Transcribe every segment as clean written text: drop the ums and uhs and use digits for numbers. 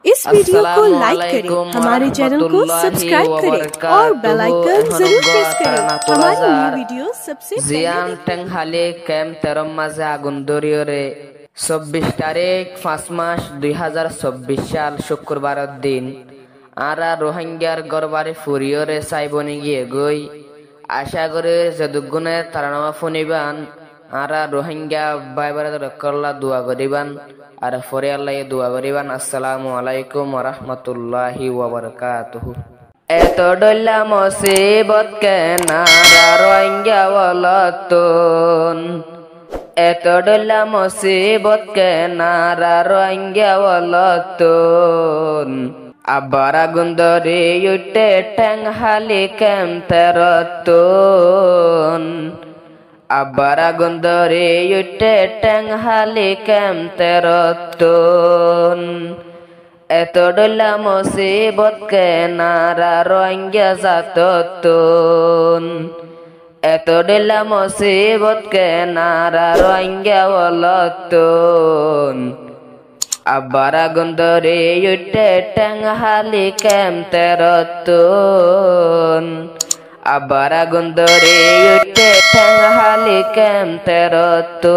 इस वीडियो को लाइक करें, हमारे चैनल को सब्सक्राइब करें और बेल आइकन जरूर प्रेस करें हमारी न्यू वीडियो सबसे জিয়ান টেংহালি ক্যাম্প 13 মাসে আগুন ধরিয়ে 24 তারিখ 5 মাস 2024 সাল শুক্রবারের দিন আরা রোহিঙ্গার গরবারে ফুরিয়রে সাইবনি গিয়ে গই আশা করে যদুগুণে তারানামা ফুনিবান আরা রোহিঙ্গা বাইবারে রক্ষল্লা দোয়া করিবান আর ফরে আল্লাহ দোয়া করিবান। আসসালামু আলাইকুম ওয়া রাহমাতুল্লাহি ওয়া বারাকাতুহু। এত ডল্লা মুসিবত কেনা রোহিঙ্গা ওয়ালাতুন, এত ডল্লা মুসিবত কেনা রোহিঙ্গা ওয়ালাতুন। আবার আগুন ধরে উঠে ঠ্যাং হালি ক্যাম্পেরতুন, আবার আগুন ধরে উঠে ঠ্যাং হালি ক্যাম্পেরতুন। এত ডল্লা মুসিবত কেনা রোহিঙ্গা জাততুন, এত ডল্লা মুসিবত কেনা রোহিঙ্গা ওয়ালাতুন। আবার আগুন ধরে উঠে ঠ্যাং হালি ক্যাম্পেরতুন, আবার আগুন ধরে উঠে ঠ্যাং হালি ক্যাম্পেরতুন।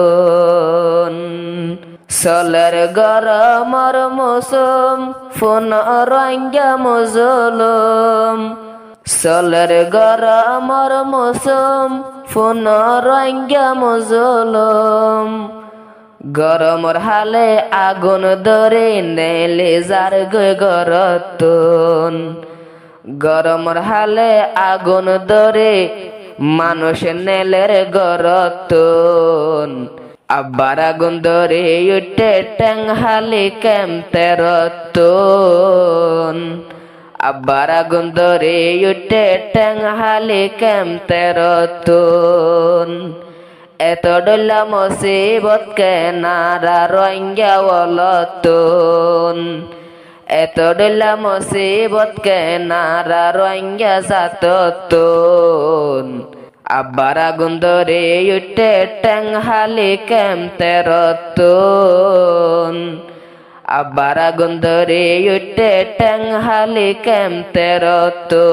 সলের গরমর মৌসুম ফোন রোহিঙ্গা মজলুম, সলের গরমর মৌসুম ফোন রোহিঙ্গা মজলুম। গরমর হালে আগুন ধরে নেলে যার গরতুন, গরমর হালে আগুন ধরে মানুষ নেলের গরতুন। আবার আগুন ধরে উঠে ঠ্যাং হালি ক্যাম্পেরতুন, আবার আগুন ধরে উঠে ঠ্যাং হালি ক্যাম্পেরতুন। এত ডল্লা মুসিবত কেনা রোহিঙ্গা ওয়ালাতুন, এত ডল্লা মুসিবত কেনা রোহিঙ্গা জাততুন। আবার আগুন ধরে উঠে ঠ্যাং হালি ক্যাম্পেরতুন, আবার আগুন ধরে উঠে ঠ্যাং হালি ক্যাম্পেরতুন।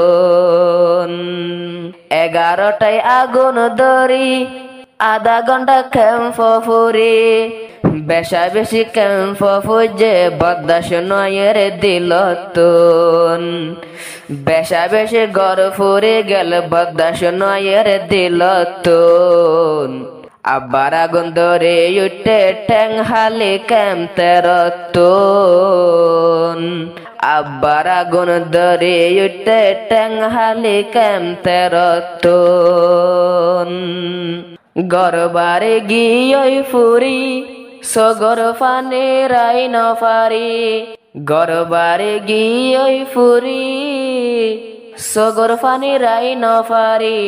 11টায় আগুন ধরি আধা ঘন্টা ক্যাম্প ফুরি, বেশা বেশি ক্যাম্প ফুজে বদাস নয়ের দিলতুন। বেশা বেশি গড় ফুরে গেল বদাস নয়ের দিলতুন। আবার আগুন ধরে উঠে ঠ্যাং হালি ক্যাম্পেরতুন, আবার আগুন ধরে উঠে ঠ্যাং হালি ক্যাম্পেরতুন। গরবারে গিয়ে ফুরি সগর ফানে রাই নফারি, গরবারে গিয়ে ফুরি সগর ফানি রাই নফারি।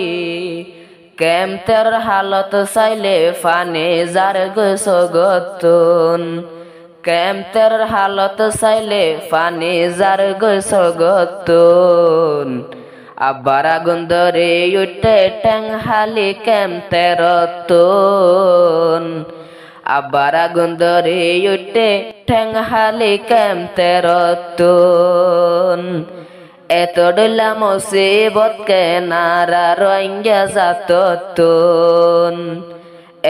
ক্যাম্পের হালত চাইলে ফানে যার গগতুন, ক্যাম্পের হালত চাইলে ফানে যার গগতুন। আবার আগুন ধরে উঠে ঠ্যাং হালি ক্যাম্পেরতুন, আবার আগুন ধরে উঠে ঠ্যাং হালি ক্যাম্পেরতুন। এত ডল্লা মুসিবত কেনা রোহিঙ্গা জাততুন,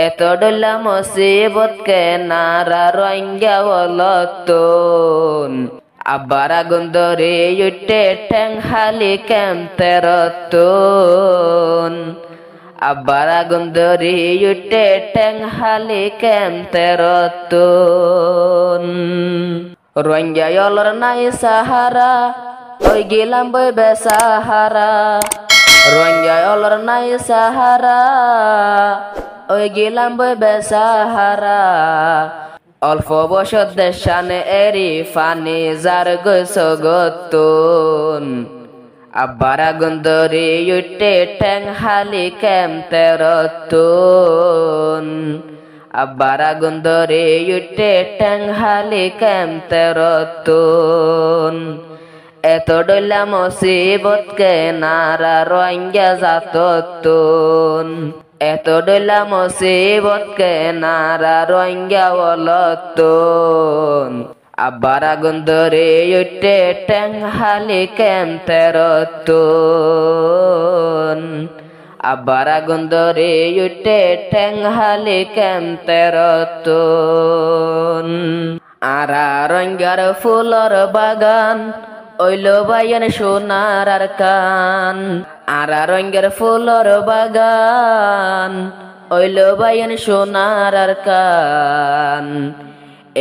এত ডল্লা মুসিবত কেনা রোহিঙ্গা ওয়ালাতুন। আবার আগুন ধরে উঠে ঠ্যাং হালি ক্যাম্পেরতুন, আবার আগুন ধরে উঠে ঠ্যাং হালি ক্যাম্পেরতুন। রোহিঙ্গা অলর নাই সাহারা ওই গেলাম বই বেসাহারা, রোহিঙ্গা অলর নাই সাহারা ওই গেলাম বই বেসাহারা। অল্প বছর দেশানে এরি ফানি যার গগতুন। আবার আগুন ধরে উঠে ঠ্যাং হালি ক্যাম্পেরতুন, আবার আগুন ধরে উঠে ঠ্যাং হালি ক্যাম্পেরতুন। এত ডল্লা মুসিবত কেনা রোহিঙ্গা জাততুন, এত ডল্লা মুসিবত কেনা রোহিঙ্গা ওয়ালাতুন। আব্বার আগুন ধরে উঠে ঠ্যাং হালি কেম তেরতুন আব্বার আগুন ধরে উঠে ঠ্যাং হালি কেম তেরতুন আরা রঙ্গার ফুলর বাগান ওইল বাইন সোনার আর কান আরা রঙ্গের ফুলর বাগান ওইল বাইন সোনার আর কান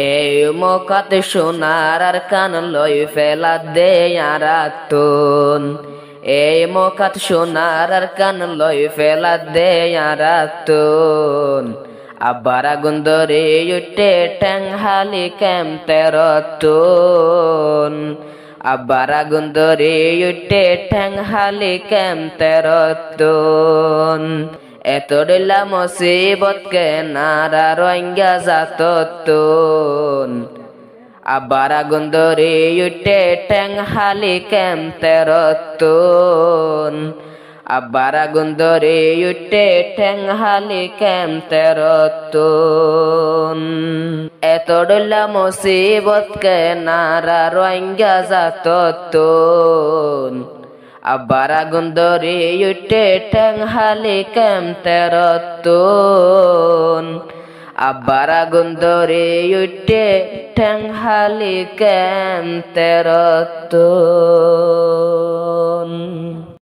এই মকাত সোনার আর কান লই ফেলা দে আরাতুন এই মকাত সোনার আর কান লই ফেলা দে আরাতুন আব্বার আগুন ধরে উঠে ঠ্যাং হালি কেম তেরতুন আব্বার আগুন ধরে উঠে ঠ্যাং হালি কেম তেরতুন এত ডিলা মুসিবত কে নারা রোহিঙ্গা জাততুন আব্বার আগুন ধরে উঠে ঠ্যাং হালি কেম তেরতুন আব্বার আগুন ধরে উঠে ঠ্যাং হালি কেম তেরতুন এত ডিলা মুসিবত কে নারা রোহিঙ্গা জাততুন আব্বার আগুন ধরে উঠে ঠ্যাং হালি কেম তেরতুন আব্বার আগুন ধরে উঠে ঠ্যাং হালি কেম তেরতুন।